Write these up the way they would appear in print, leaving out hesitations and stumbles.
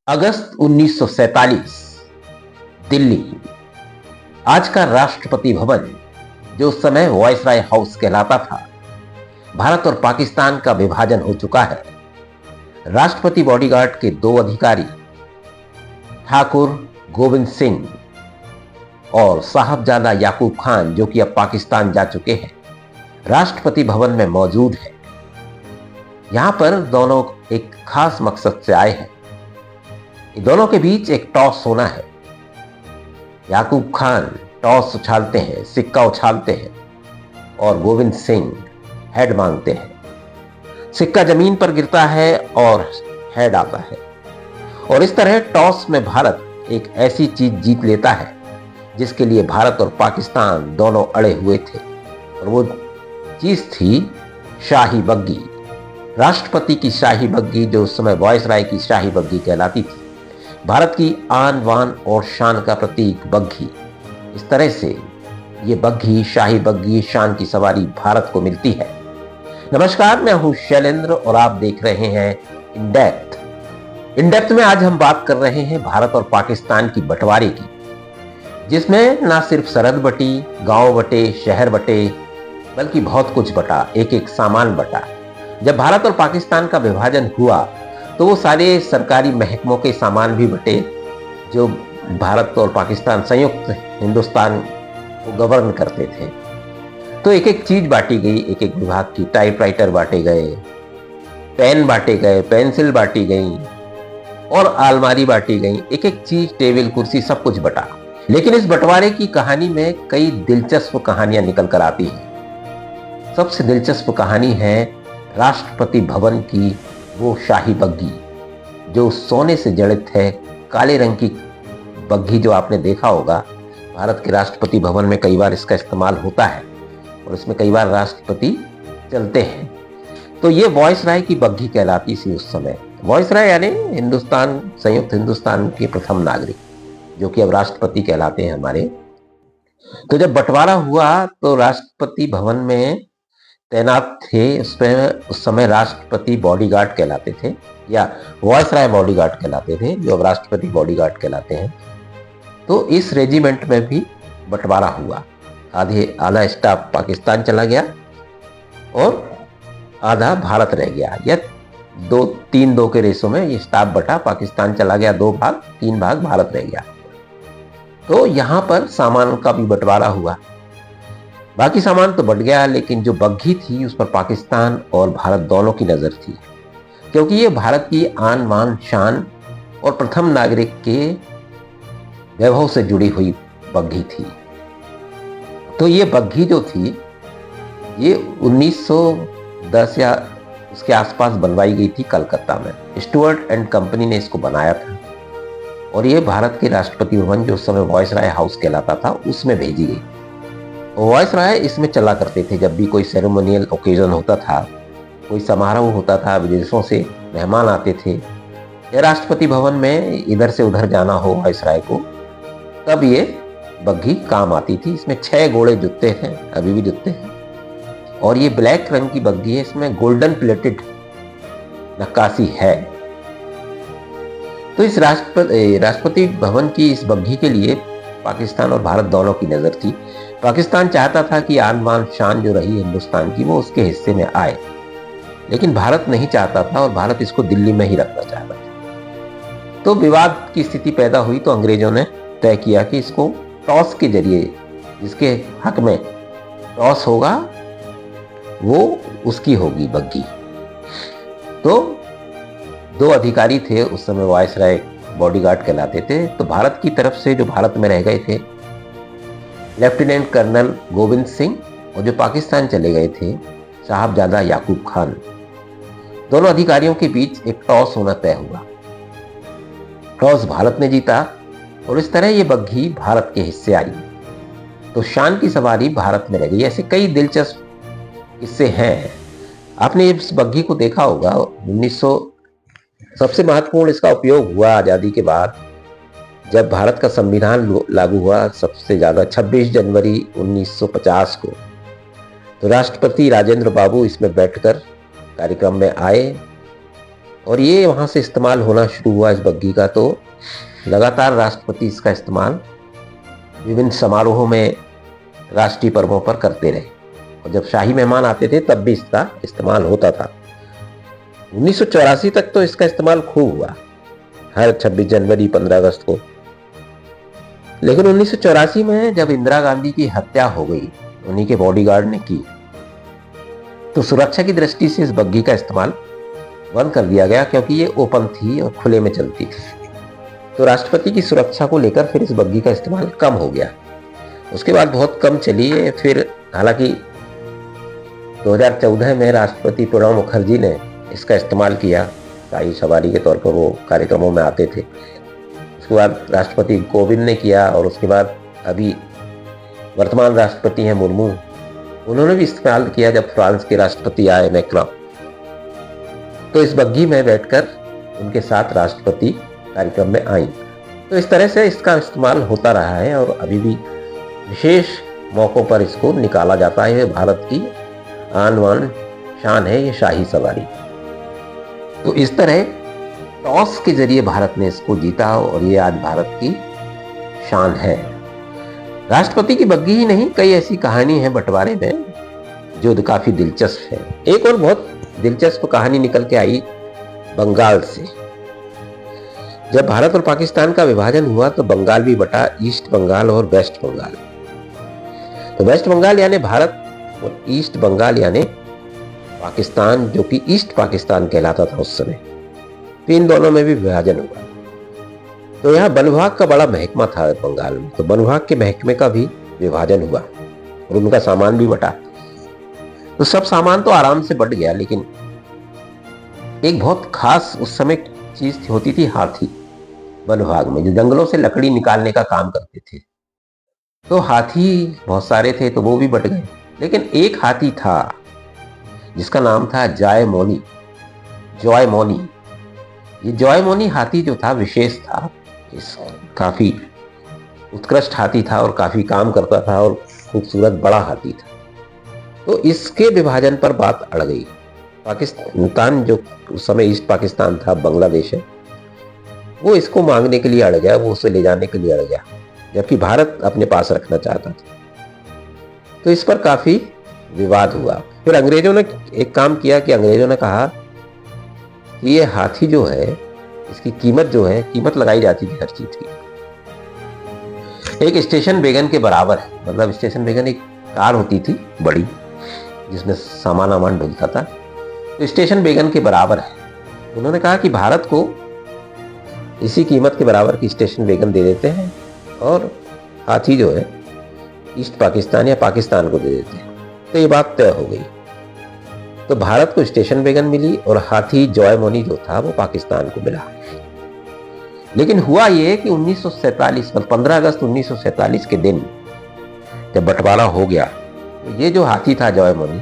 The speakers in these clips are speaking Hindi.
अगस्त 1947 दिल्ली। आज का राष्ट्रपति भवन, जो उस समय वॉयसराय हाउस कहलाता था। भारत और पाकिस्तान का विभाजन हो चुका है। राष्ट्रपति बॉडीगार्ड के दो अधिकारी, ठाकुर गोविंद सिंह और साहबजादा याकूब खान, जो कि अब पाकिस्तान जा चुके हैं, राष्ट्रपति भवन में मौजूद हैं। यहां पर दोनों एक खास मकसद से आए हैं। दोनों के बीच एक टॉस होना है। याकूब खान टॉस उछालते हैं, सिक्का उछालते हैं और गोविंद सिंह हेड मांगते हैं। सिक्का जमीन पर गिरता है और हेड आता है। और इस तरह टॉस में भारत एक ऐसी चीज जीत लेता है जिसके लिए भारत और पाकिस्तान दोनों अड़े हुए थे। और वो चीज थी शाही बग्गी, राष्ट्रपति की शाही बग्गी, जो उस समय वॉयसराय की शाही बग्गी कहलाती थी। भारत की आन बान और शान का प्रतीक बग्घी। इस तरह से ये बग्घी, शाही बग्घी, शान की सवारी भारत को मिलती है। नमस्कार, मैं हूं शैलेंद्र और आप देख रहे हैं इन डेप्थ। इन डेप्थ में आज हम बात कर रहे हैं भारत और पाकिस्तान की बंटवारे की, जिसमें ना सिर्फ सरहद बटी, गांव बटे, शहर बटे, बल्कि बहुत कुछ बटा, एक एक सामान बटा। जब भारत और पाकिस्तान का विभाजन हुआ तो वो सारे सरकारी महकमों के सामान भी बटे, जो भारत और पाकिस्तान संयुक्त हिंदुस्तान को गवर्न करते थे। तो एक एक चीज बांटी गई, एक एक विभाग की। टाइपराइटर बांटे गए, पेन बांटे गए, पेंसिल बांटी गई और अलमारी बांटी गई। एक एक चीज, टेबल कुर्सी, सब कुछ बटा। लेकिन इस बंटवारे की कहानी में कई दिलचस्प कहानियां निकल कर आती हैं। सबसे दिलचस्प कहानी है राष्ट्रपति भवन की वो शाही बग्घी, जो सोने से जड़ित है। काले रंग की बग्घी जो आपने देखा होगा, भारत के राष्ट्रपति भवन में कई बार इसका इस्तेमाल होता है और इसमें कई बार राष्ट्रपति चलते हैं। तो ये वॉयसराय की बग्घी कहलाती थी उस समय। वॉयसराय यानी हिंदुस्तान, संयुक्त हिंदुस्तान के प्रथम नागरिक, जो कि अब राष्ट्रपति कहलाते हैं हमारे। तो जब बंटवारा हुआ तो राष्ट्रपति भवन में तैनात थे उस समय राष्ट्रपति बॉडीगार्ड कहलाते थे, या वॉयसराय बॉडीगार्ड कहलाते थे, जो अब राष्ट्रपति बॉडीगार्ड कहलाते हैं। तो इस रेजिमेंट में भी बंटवारा हुआ। आधा स्टाफ पाकिस्तान चला गया और आधा भारत रह गया। या 2-3-2 के रेसों में ये स्टाफ बटा, पाकिस्तान चला गया 2 भाग, 3 भाग भारत रह गया। तो यहां पर सामान का भी बंटवारा हुआ। बाकी सामान तो बढ़ गया, लेकिन जो बग्घी थी उस पर पाकिस्तान और भारत दोनों की नजर थी, क्योंकि ये भारत की आन बान, शान और प्रथम नागरिक के वैभव से जुड़ी हुई बग्घी थी। तो ये बग्घी जो थी, ये 1910 या उसके आसपास बनवाई गई थी कलकत्ता में। स्टुअर्ट एंड कंपनी ने इसको बनाया था और ये भारत के राष्ट्रपति भवन, जो उस समय वॉयसराय हाउस कहलाता था, उसमें भेजी गई। वॉयसराय इसमें चला करते थे जब भी कोई सेरेमोनियल ओकेजन होता था, कोई समारोह होता था, विदेशों से मेहमान आते थे, या राष्ट्रपति भवन में इधर से उधर जाना हो वॉयसराय को, तब ये बग्घी काम आती थी। इसमें 6 घोड़े जुटते हैं, अभी भी जुटते हैं। और ये ब्लैक रंग की बग्घी है, इसमें गोल्डन प्लेटेड नक्काशी है। तो इस राष्ट्रपति भवन की इस बग्घी के लिए पाकिस्तान और भारत दोनों की नजर थी। पाकिस्तान चाहता था कि आन बान शान जो रही हिंदुस्तान की, वो उसके हिस्से में आए, लेकिन भारत नहीं चाहता था और भारत इसको दिल्ली में ही रखना चाहता था। तो विवाद की स्थिति पैदा हुई, तो अंग्रेजों ने तय किया कि इसको टॉस के जरिए, जिसके हक में टॉस होगा वो उसकी होगी बग्घी। तो 2 अधिकारी थे उस समय, वॉयसराय बॉडीगार्ड कहलाते थे। तो भारत की तरफ से जो भारत में रह गए थे, लेफ्टिनेंट कर्नल गोविंद सिंह, और जो पाकिस्तान चले गए थे, साहबजादा याकूब खान। दोनों अधिकारियों के बीच एक टॉस होना तय हुआ। टॉस भारत ने जीता और इस तरह ये बग्घी भारत के हिस्से आई। तो शान की सवारी भारत में रह गई। ऐसे कई दिलचस्प किस्से हैं। आपने इस बग्घी को देखा होगा। 1900 सबसे महत्वपूर्ण इसका उपयोग हुआ आजादी के बाद, जब भारत का संविधान लागू हुआ सबसे ज्यादा 26 जनवरी 1950 को। तो राष्ट्रपति राजेंद्र बाबू इसमें बैठकर कार्यक्रम में आए और ये वहाँ से इस्तेमाल होना शुरू हुआ इस बग्घी का। तो लगातार राष्ट्रपति इसका इस्तेमाल विभिन्न समारोहों में, राष्ट्रीय पर्वों पर करते रहे, और जब शाही मेहमान आते थे तब भी इसका इस्तेमाल होता था। 1984 तक तो इसका इस्तेमाल खूब हुआ, हर 26 जनवरी, 15 अगस्त को। लेकिन 1984 में जब इंदिरा गांधी की हत्या हो गई, उन्हीं के बॉडीगार्ड ने की, तो सुरक्षा की दृष्टि से इस बग्घी का इस्तेमाल बंद कर दिया गया, क्योंकि ये ओपन थी और खुले में चलती थी। तो राष्ट्रपति की सुरक्षा को लेकर फिर इस बग्घी का इस्तेमाल कम हो गया। उसके बाद बहुत कम चली है। फिर हालांकि 2014 में राष्ट्रपति प्रणब मुखर्जी ने इसका इस्तेमाल किया, शाही सवारी के तौर पर वो कार्यक्रमों में आते थे। उसके बाद राष्ट्रपति कोविंद ने किया, और उसके बाद अभी वर्तमान राष्ट्रपति हैं मुर्मू, उन्होंने भी इस्तेमाल किया जब फ्रांस के राष्ट्रपति आए मैक्रों, तो इस बग्घी में बैठकर उनके साथ राष्ट्रपति कार्यक्रम में आई। तो इस तरह से इसका इस्तेमाल होता रहा है, और अभी भी विशेष मौक़ों पर इसको निकाला जाता है। भारत की आन बान शान है ये शाही सवारी। तो इस तरह टॉस के जरिए भारत ने इसको जीता, और ये आज भारत की शान है। राष्ट्रपति की बग्घी ही नहीं, कई ऐसी कहानी है बंटवारे में जो काफी दिलचस्प है। एक और बहुत दिलचस्प कहानी निकल के आई बंगाल से। जब भारत और पाकिस्तान का विभाजन हुआ तो बंगाल भी बटा, ईस्ट बंगाल और वेस्ट बंगाल। तो वेस्ट बंगाल यानी भारत, और ईस्ट बंगाल यानी पाकिस्तान, जो कि ईस्ट पाकिस्तान कहलाता था उस समय। तो इन दोनों में भी विभाजन हुआ। तो यहाँ वन विभाग का बड़ा महकमा था बंगाल में, तो वन विभाग के महकमे का भी विभाजन हुआ और उनका सामान भी बटा। तो सब सामान तो आराम से बट गया, लेकिन एक बहुत खास उस समय चीज होती थी, हाथी। वन विभाग में जो जंगलों से लकड़ी निकालने का काम करते थे, तो हाथी बहुत सारे थे, तो वो भी बट गए। लेकिन एक हाथी था जिसका नाम था जॉयमोनी। ये जॉयमोनी हाथी जो था विशेष था, इस काफी उत्कृष्ट हाथी था और काफी काम करता था और खूबसूरत बड़ा हाथी था। तो इसके विभाजन पर बात अड़ गई। पाकिस्तान जो उस समय ईस्ट पाकिस्तान था, बांग्लादेश है, वो इसको मांगने के लिए अड़ गया, वो उसे ले जाने के लिए अड़ गया, जबकि भारत अपने पास रखना चाहता था। तो इस पर काफी विवाद हुआ। फिर अंग्रेजों ने एक काम किया कि अंग्रेजों ने कहा कि ये हाथी जो है, इसकी कीमत जो है, कीमत लगाई जाती थी हर चीज की, एक स्टेशन वेगन के बराबर है। मतलब स्टेशन वेगन एक कार होती थी बड़ी, जिसमें सामान वामान ढुलता था, तो स्टेशन वेगन के बराबर है। उन्होंने कहा कि भारत को इसी कीमत के बराबर की स्टेशन वेगन दे देते हैं, और हाथी जो है ईस्ट पाकिस्तान या पाकिस्तान को दे देते हैं। तो ये बात तय हो गई। तो भारत को स्टेशन वेगन मिली और हाथी जॉयमोनी जो था वो पाकिस्तान को मिला। लेकिन हुआ ये कि 1947 में 15 अगस्त 1947 के दिन जब बंटवारा हो गया, तो ये जो हाथी था जॉयमोनी,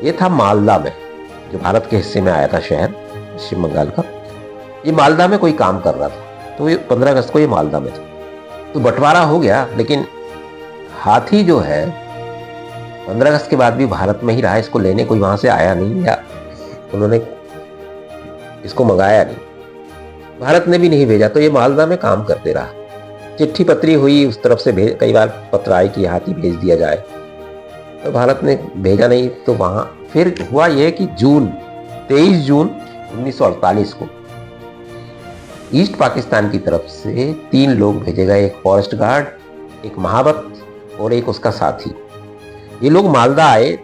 ये था मालदा में, जो भारत के हिस्से में आया था शहर पश्चिम बंगाल का। ये मालदा में कोई काम कर रहा था, तो ये 15 अगस्त को ये मालदा में था। तो बंटवारा हो गया, लेकिन हाथी जो है 15 अगस्त के बाद भी भारत में ही रहा। इसको लेने कोई वहां से आया नहीं, या उन्होंने इसको मंगाया नहीं, भारत ने भी नहीं भेजा। तो ये मालदा में काम करते रहा। चिट्ठी पत्री हुई उस तरफ से, कई बार पत्र आए कि हाथी भेज दिया जाए, तो भारत ने भेजा नहीं। तो वहां फिर हुआ यह कि 23 जून 1948 को ईस्ट पाकिस्तान की तरफ से 3 लोग भेजे गए, एक फॉरेस्ट गार्ड, एक महावत और एक उसका साथी। ये लोग मालदा आए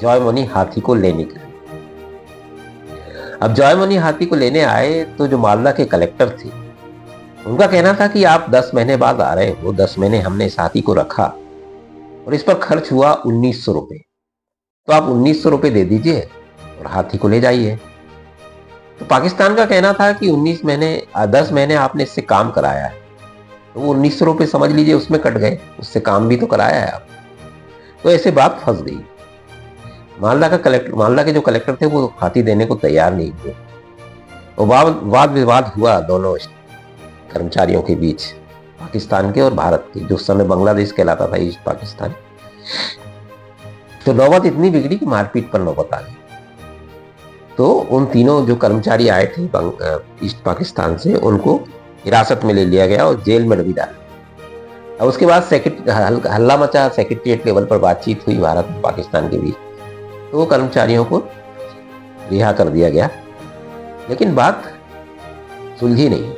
जॉयमोनी हाथी को लेने के लिए। अब जॉयमोनी हाथी को लेने आए तो जो मालदा के कलेक्टर थे, उनका कहना था कि आप 10 महीने बाद आ रहे हो, 10 महीने हमने इस हाथी को रखा और इस पर खर्च हुआ 1900 रुपये, तो आप 1900 रुपये दे दीजिए और हाथी को ले जाइए। तो पाकिस्तान का कहना था कि 10 महीने आपने इससे काम कराया है, तो वो 1900 रुपये समझ लीजिए उसमें कट गए, उससे काम भी तो कराया है आप। तो ऐसे बात फंस गई। मालदा के जो कलेक्टर थे वो हाथी देने को तैयार नहीं हुए, और वाद विवाद हुआ दोनों कर्मचारियों के बीच, पाकिस्तान के और भारत के, जो उस समय बांग्लादेश कहलाता था ईस्ट पाकिस्तान। तो नौबत इतनी बिगड़ी कि मारपीट पर नौबत आ गई। तो उन तीनों जो कर्मचारी आए थे ईस्ट पाकिस्तान से, उनको हिरासत में ले लिया गया और जेल में डबी डाला। अब उसके बाद हल्ला मचा, सेक्रेटरीट लेवल पर बातचीत हुई भारत और पाकिस्तान के बीच, तो वो कर्मचारियों को रिहा कर दिया गया। लेकिन बात सुलझी नहीं,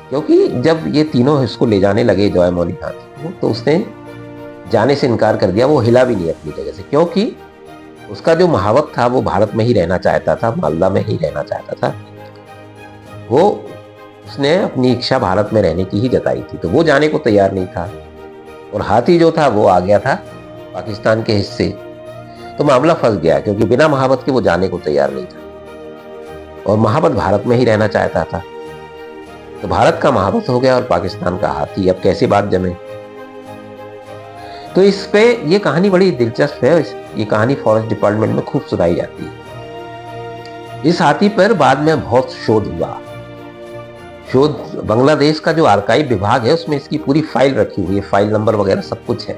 क्योंकि जब ये तीनों इसको ले जाने लगे जॉय मौनीनाथ को, तो उसने जाने से इनकार कर दिया। वो हिला भी नहीं अपनी जगह से, क्योंकि उसका जो महावत था वो भारत में ही रहना चाहता था, मालदा में ही रहना चाहता था। उसने अपनी इच्छा भारत में रहने की ही जताई थी, तो वो जाने को तैयार नहीं था। और हाथी जो था वो आ गया था पाकिस्तान के हिस्से, तो मामला फंस गया, क्योंकि बिना महावत के वो जाने को तैयार नहीं था और महावत भारत में ही रहना चाहता था। तो भारत का महावत हो गया और पाकिस्तान का हाथी। अब कैसे बात जमे? तो इस पे ये कहानी बड़ी दिलचस्प है। ये कहानी फॉरेस्ट डिपार्टमेंट में खूब सुनाई जाती है। इस हाथी पर बाद में बहुत शोध हुआ। बांग्लादेश का जो आर्काइव विभाग है उसमें इसकी पूरी फाइल रखी हुई है, फाइल नंबर वगैरह सब कुछ है।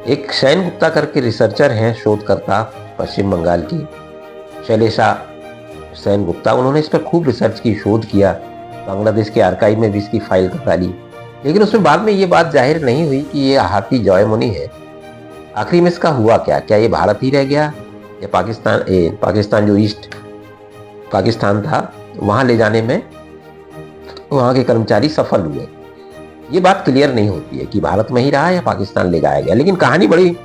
एक शैन गुप्ता करके रिसर्चर हैं, शोधकर्ता, पश्चिम बंगाल की शैलेशा सेन गुप्ता, उन्होंने इस पर खूब रिसर्च की, शोध किया, बांग्लादेश के आर्काइव में भी इसकी फाइल डाली। लेकिन उसमें बाद में ये बात जाहिर नहीं हुई कि ये हाथी जॉय मौनी है। आखिरी में इसका हुआ क्या ये भारत ही रह गया या पाकिस्तान जो ईस्ट पाकिस्तान था वहां ले जाने में वहां के कर्मचारी सफल हुए? ये बात क्लियर नहीं होती है कि भारत में ही रहा या पाकिस्तान ले जाया गया। लेकिन कहानी बड़ी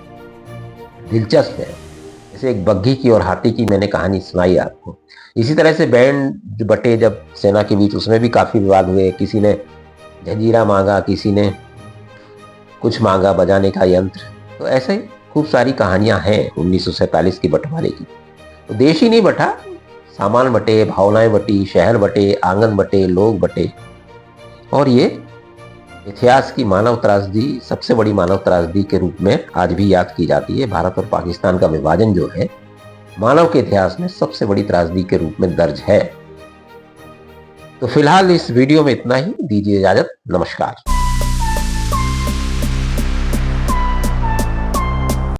दिलचस्प है। जैसे एक बग्घी की और हाथी की मैंने कहानी सुनाई आपको, इसी तरह से बैंड बटे जब सेना के बीच, उसमें भी काफी विवाद हुए। किसी ने जंजीरा मांगा, किसी ने कुछ मांगा बजाने का यंत्र। तो ऐसे खूब सारी कहानियां हैं 1947 के बंटवारे की। तो देश ही नहीं बटा, सामान बटे, भावनाएं बटी, शहर बटे, आंगन बटे, लोग बटे। और ये इतिहास की मानव त्रासदी, सबसे बड़ी मानव त्रासदी के रूप में आज भी याद की जाती है। भारत और पाकिस्तान का विभाजन जो है मानव के इतिहास में सबसे बड़ी त्रासदी के रूप में दर्ज है। तो फिलहाल इस वीडियो में इतना ही। दीजिए इजाजत। नमस्कार।